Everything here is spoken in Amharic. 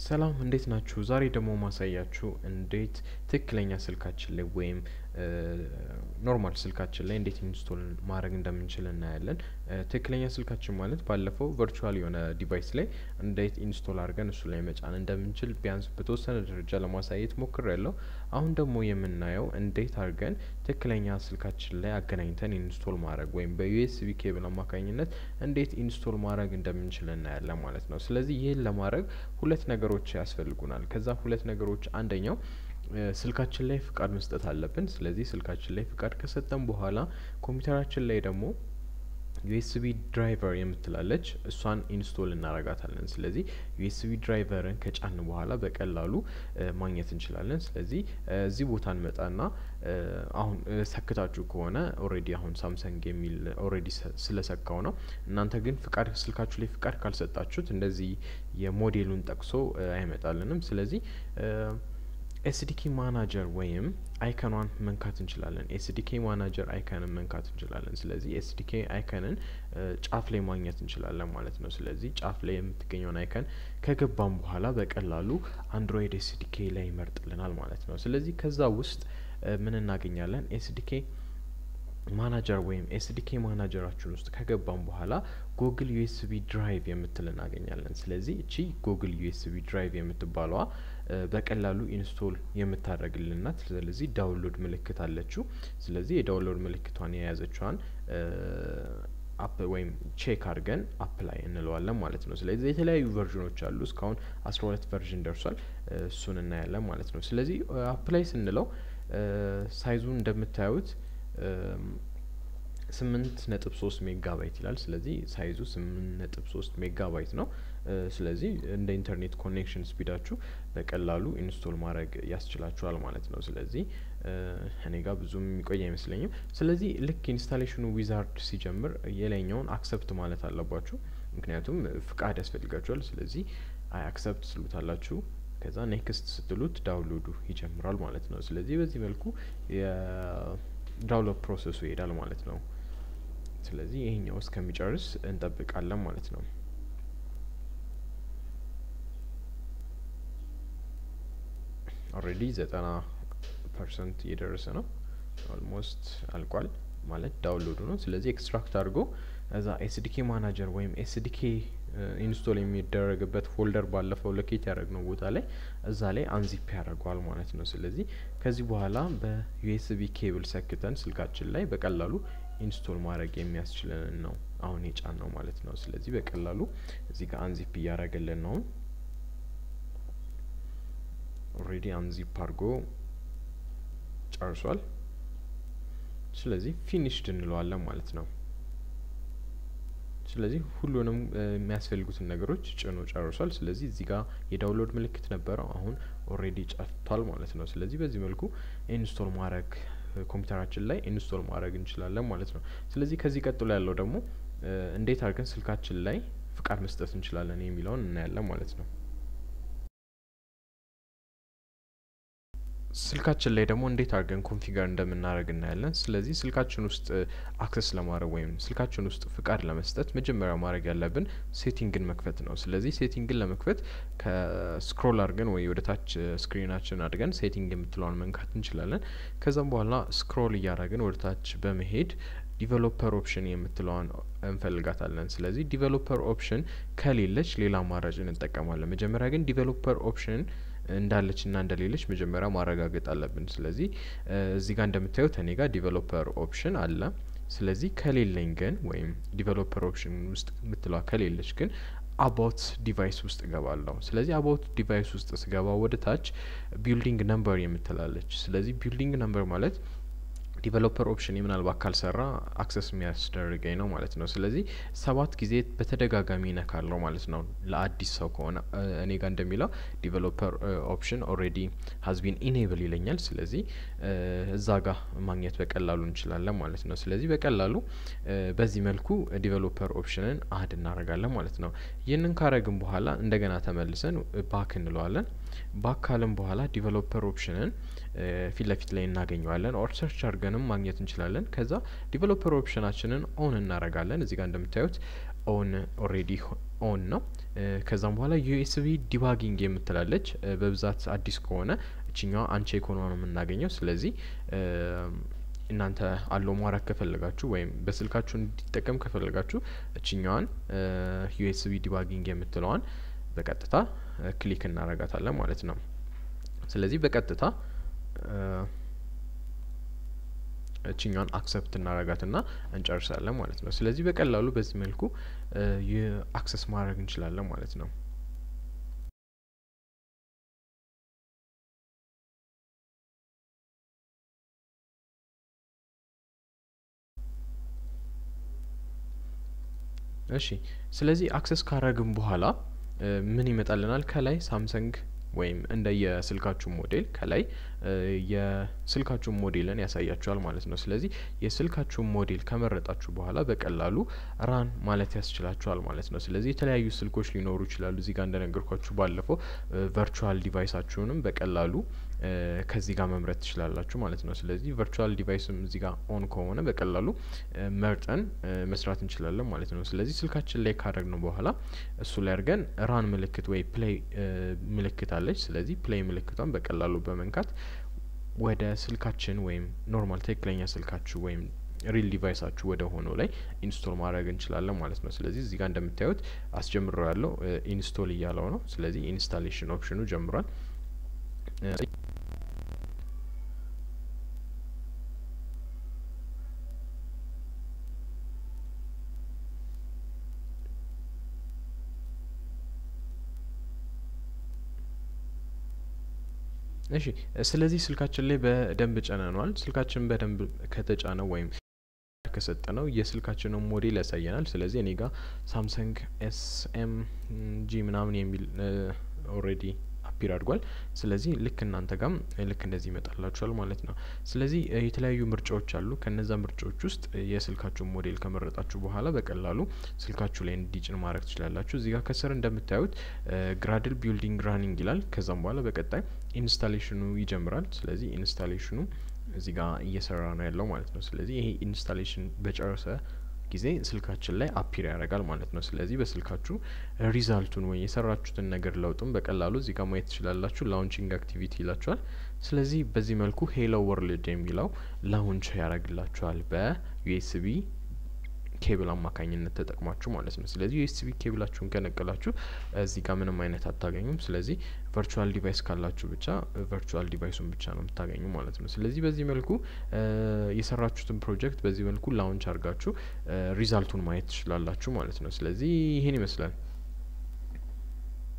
ሰላም እንዴት ናችሁ? ዛሬ ደግሞ ማሳያችሁ እንዴት ትክክለኛ ስልካችን ላይ ወይም ኖርማል ስልካችን ላይ እንዴት ኢንስቶል ማድረግ እንደምንችል እናያለን። ትክክለኛ ስልካችን ማለት ባለፈው ቨርቹዋል የሆነ ዲቫይስ ላይ እንዴት ኢንስቶል አድርገን እሱ ላይ መጫን እንደምንችል ቢያንስ በተወሰነ ደረጃ ለማሳየት ሞክሬያለሁ። አሁን ደግሞ የምናየው እንዴት አድርገን ትክክለኛ ስልካችን ላይ አገናኝተን ኢንስቶል ማድረግ ወይም በዩኤስቢ ኬብል አማካኝነት እንዴት ኢንስቶል ማድረግ እንደምንችል እናያለን ማለት ነው። ስለዚህ ይህን ለማድረግ ሁለት ነገሮች ያስፈልጉናል። ከዛ ሁለት ነገሮች አንደኛው ስልካችን ላይ ፍቃድ መስጠት አለብን። ስለዚህ ስልካችን ላይ ፍቃድ ከሰጠን በኋላ ኮምፒውተራችን ላይ ደግሞ ዩኤስቢ ድራይቨር የምትላለች እሷን ኢንስቶል እናረጋታለን። ስለዚህ ዩኤስቢ ድራይቨርን ከጫን በኋላ በቀላሉ ማግኘት እንችላለን። ስለዚህ እዚህ ቦታ እንመጣና አሁን ሰክታችሁ ከሆነ ኦሬዲ አሁን ሳምሰንግ የሚል ኦሬዲ ስለሰካው ነው። እናንተ ግን ፍቃድ ስልካችሁ ላይ ፍቃድ ካልሰጣችሁት እንደዚህ የሞዴሉን ጠቅሶ አይመጣልንም። ስለዚህ ኤስዲኬ ማናጀር ወይም አይከኗን መንካት እንችላለን። ኤስዲኬ ማናጀር አይከንን መንካት እንችላለን። ስለዚህ ኤስዲኬ አይከንን ጫፍ ላይ ማግኘት እንችላለን ማለት ነው። ስለዚህ ጫፍ ላይ የምትገኘውን አይከን ከገባም በኋላ በቀላሉ አንድሮይድ ኤስዲኬ ላይ ይመርጥልናል ማለት ነው። ስለዚህ ከዛ ውስጥ ምን እናገኛለን? ኤስዲኬ ማናጀር ወይም ኤስዲኬ ማናጀራችን ውስጥ ከገባም በኋላ ጉግል ዩኤስቢ ድራይቭ የምትል እናገኛለን። ስለዚህ እቺ ጉግል ዩኤስቢ ድራይቭ የምትባለዋ በቀላሉ ኢንስቶል የምታደርግልን ናት። ስለዚህ ዳውንሎድ ምልክት አለችው። ስለዚህ የዳውንሎድ ምልክቷን የያዘችዋን አፕ ወይም ቼክ አድርገን አፕላይ እንለዋለን ማለት ነው። ስለዚህ የተለያዩ ቨርዥኖች አሉ። እስካሁን 12 ቨርዥን ደርሷል። እሱን እናያለን ማለት ነው። ስለዚህ አፕላይ ስንለው ሳይዙን እንደምታዩት 8.3 ሜጋባይት ይላል። ስለዚህ ሳይዙ 8.3 ሜጋባይት ነው። ስለዚህ እንደ ኢንተርኔት ኮኔክሽን ስፒዳችሁ በቀላሉ ኢንስቶል ማድረግ ያስችላችኋል ማለት ነው። ስለዚህ እኔ ጋር ብዙም የሚቆይ አይመስለኝም። ስለዚህ ልክ ኢንስታሌሽኑ ዊዛርድ ሲጀምር የላይኛውን አክሰፕት ማለት አለባችሁ፣ ምክንያቱም ፍቃድ ያስፈልጋችኋል። ስለዚህ አይ አክሰፕት ስሉታላችሁ። ከዛ ኔክስት ስትሉት ዳውንሎዱ ይጀምራል ማለት ነው። ስለዚህ በዚህ መልኩ ዳውንሎድ ፕሮሰሱ ይሄዳል ማለት ነው። ስለዚህ ይሄኛው እስከሚጨርስ እንጠብቃለን ማለት ነው። ኦሬዲ 90% እየደረሰ ነው። ኦልሞስት አልቋል ማለት ዳውንሎዱ ነው። ስለዚህ ኤክስትራክት አድርጎ እዛ ኤስዲኬ ማናጀር ወይም ኤስዲኬ ኢንስቶል የሚደረግበት ፎልደር ባለፈው ሎኬት ያደረግነው ቦታ ላይ እዛ ላይ አንዚፕ ያደርገዋል ማለት ነው። ስለዚህ ከዚህ በኋላ በዩኤስቢ ኬብል ሰክተን ስልካችን ላይ በቀላሉ ኢንስቶል ማድረግ የሚያስችለን ነው አሁን የጫን ነው ማለት ነው። ስለዚህ በቀላሉ እዚህ ጋር አንዚፕ እያደረገልን ነው። ኦሬዲ አንዚፕ አድርጎ ጨርሷል። ስለዚህ ፊኒሽድ እንለዋለን ማለት ነው። ስለዚህ ሁሉንም የሚያስፈልጉትን ነገሮች ጭኖ ጨርሷል። ስለዚህ እዚህ ጋር የዳውንሎድ ምልክት ነበረው፣ አሁን ኦሬዲ ጨርቷል ማለት ነው። ስለዚህ በዚህ መልኩ ኢንስቶል ማድረግ ኮምፒውተራችን ላይ ኢንስቶል ማድረግ እንችላለን ማለት ነው። ስለዚህ ከዚህ ቀጥሎ ያለው ደግሞ እንዴት አድርገን ስልካችን ላይ ፍቃድ መስጠት እንችላለን የሚለውን እናያለን ማለት ነው። ስልካችን ላይ ደግሞ እንዴት አድርገን ኮንፊገር እንደምናደርግ እናያለን። ስለዚህ ስልካችን ውስጥ አክሰስ ለማድረግ ወይም ስልካችን ውስጥ ፍቃድ ለመስጠት መጀመሪያ ማድረግ ያለብን ሴቲንግን መክፈት ነው። ስለዚህ ሴቲንግን ለመክፈት ከስክሮል አድርገን ወይ ወደ ታች ስክሪናችን አድርገን ሴቲንግ የምትለውን መንካት እንችላለን። ከዛም በኋላ ስክሮል እያደረግን ወደ ታች በመሄድ ዲቨሎፐር ኦፕሽን የምትለዋን እንፈልጋታለን። ስለዚህ ዲቨሎፐር ኦፕሽን ከሌለች ሌላ አማራጭ እንጠቀማለን። መጀመሪያ ግን ዲቨሎፐር ኦፕሽን እንዳለችና እንደሌለች መጀመሪያ ማረጋገጥ አለብን። ስለዚህ እዚህ ጋር እንደምታዩት እኔ ጋር ዲቨሎፐር ኦፕሽን አለ። ስለዚህ ከሌለኝ ግን ወይም ዲቨሎፐር ኦፕሽን ውስጥ የምትለዋ ከሌለች ግን አባውት ዲቫይስ ውስጥ እገባለሁ። ስለዚህ አባውት ዲቫይስ ውስጥ ስገባ ወደ ታች ቢልዲንግ ነምበር የምትላለች። ስለዚህ ቢልዲንግ ነምበር ማለት ዲቨሎፐር ኦፕሽን ምናልባት ካልሰራ አክሰስ የሚያስደርገኝ ነው ማለት ነው። ስለዚህ 7 ጊዜ በተደጋጋሚ ነካለው ማለት ነው ለአዲስ ሰው ከሆነ። እኔ ጋር እንደሚለው ዲቨሎፐር ኦፕሽን ኦሬዲ ሃዝ ቢን ኢኔብል ይለኛል። ስለዚህ እዛ ጋር ማግኘት በቀላሉ እንችላለን ማለት ነው። ስለዚህ በቀላሉ በዚህ መልኩ ዲቨሎፐር ኦፕሽንን አድ እናደርጋለን ማለት ነው። ይህንን ካረግን በኋላ እንደገና ተመልሰን ባክ እንለዋለን። ባክ ካልን በኋላ ዲቨሎፐር ኦፕሽንን ፊት ለፊት ላይ እናገኘዋለን ኦር ሰርች አድርገንም ማግኘት እንችላለን። ከዛ ዲቨሎፐር ኦፕሽናችንን ኦን እናረጋለን። እዚህ ጋር እንደምታዩት ኦን ኦሬዲ ኦን ነው። ከዛም በኋላ ዩኤስቢ ዲባጊንግ የምትላለች በብዛት አዲስ ከሆነ እቺኛዋ አንቼክ ሆኖ ነው የምናገኘው። ስለዚህ እናንተ አሎ ማድረግ ከፈለጋችሁ ወይም በስልካችሁ እንዲጠቀም ከፈለጋችሁ እቺኛዋን ዩኤስቢ ዲባጊንግ የምትለዋን በቀጥታ ክሊክ እናረጋታለን ማለት ነው። ስለዚህ በቀጥታ እቺኛን አክሰፕት እናረጋትና እንጨርሳለን ማለት ነው። ስለዚህ በቀላሉ በዚህ መልኩ አክሰስ ማድረግ እንችላለን ማለት ነው። እሺ ስለዚህ አክሰስ ካረግን በኋላ ምን ይመጣልናል? ከላይ ሳምሰንግ ወይም እንደ የስልካችሁ ሞዴል ከላይ የስልካችሁ ሞዴልን ያሳያችኋል ማለት ነው። ስለዚህ የስልካችሁ ሞዴል ከመረጣችሁ በኋላ በቀላሉ ራን ማለት ያስችላችኋል ማለት ነው። ስለዚህ የተለያዩ ስልኮች ሊኖሩ ይችላሉ። እዚህ ጋር እንደነገርኳችሁ ባለፈው ቨርቹዋል ዲቫይሳችሁንም በቀላሉ ከዚህ ጋር መምረጥ ትችላላችሁ ማለት ነው። ስለዚህ ቨርቹዋል ዲቫይስም እዚህ ጋር ኦን ከሆነ በቀላሉ መርጠን መስራት እንችላለን ማለት ነው። ስለዚህ ስልካችን ላይ ካደረግነው በኋላ እሱ ላይ አድርገን ራን ምልክት ወይ ፕሌይ ምልክት አለች። ስለዚህ ፕሌይ ምልክቷን በቀላሉ በመንካት ወደ ስልካችን ወይም ኖርማል ትክክለኛ ስልካችሁ ወይም ሪል ዲቫይሳችሁ ወደ ሆነው ላይ ኢንስቶል ማድረግ እንችላለን ማለት ነው። ስለዚህ እዚህ ጋር እንደምታዩት አስጀምረው ያለው ኢንስቶል እያለው ነው። ስለዚህ ኢንስታሌሽን ኦፕሽኑ ጀምሯል። እሺ ስለዚህ ስልካችን ላይ በደንብ ጨነኗል። ስልካችን በደንብ ከተጫነው ወይም ከሰጠነው የስልካችንን ሞዴል ያሳየናል። ስለዚህ እኔ ጋር ሳምሰንግ SMG ምናምን የሚል ኦሬዲ አፒር አድርጓል። ስለዚህ ልክ እናንተ ጋም ልክ እንደዚህ ይመጣላችኋል ማለት ነው። ስለዚህ የተለያዩ ምርጫዎች አሉ። ከነዛ ምርጫዎች ውስጥ የስልካችሁን ሞዴል ከመረጣችሁ በኋላ በቀላሉ ስልካችሁ ላይ እንዲጭን ማድረግ ትችላላችሁ። እዚህ ጋር ከስር እንደምታዩት ግራድል ቢልዲንግ ራኒንግ ይላል። ከዛም በኋላ በቀጣይ ኢንስታሌሽኑ ይጀምራል። ስለዚህ ኢንስታሌሽኑ እዚህ ጋር እየሰራ ነው ያለው ማለት ነው። ስለዚህ ይሄ ኢንስታሌሽን በጨረሰ ጊዜ ስልካችን ላይ አፒር ያደርጋል ማለት ነው። ስለዚህ በስልካችሁ ሪዛልቱን ወይ የሰራችሁትን ነገር ለውጡን በቀላሉ እዚህ ጋር ማየት ትችላላችሁ። ላውንቺንግ አክቲቪቲ ይላችኋል። ስለዚህ በዚህ መልኩ ሄሎ ወርልድ የሚለው ላውንች ያደርግላችኋል በዩኤስቢ ኬብል አማካኝነት ተጠቅማችሁ ማለት ነው። ስለዚህ ዩኤስቢ ኬብላችሁን ከነቀላችሁ እዚህ ጋር ምንም አይነት አታገኙም። ስለዚህ ቨርቹዋል ዲቫይስ ካላችሁ ብቻ ቨርቹዋል ዲቫይሱን ብቻ ነው የምታገኙ ማለት ነው። ስለዚህ በዚህ መልኩ የሰራችሁትን ፕሮጀክት በዚህ መልኩ ላውንች አድርጋችሁ ሪዛልቱን ማየት ትችላላችሁ ማለት ነው። ስለዚህ ይሄን ይመስላል።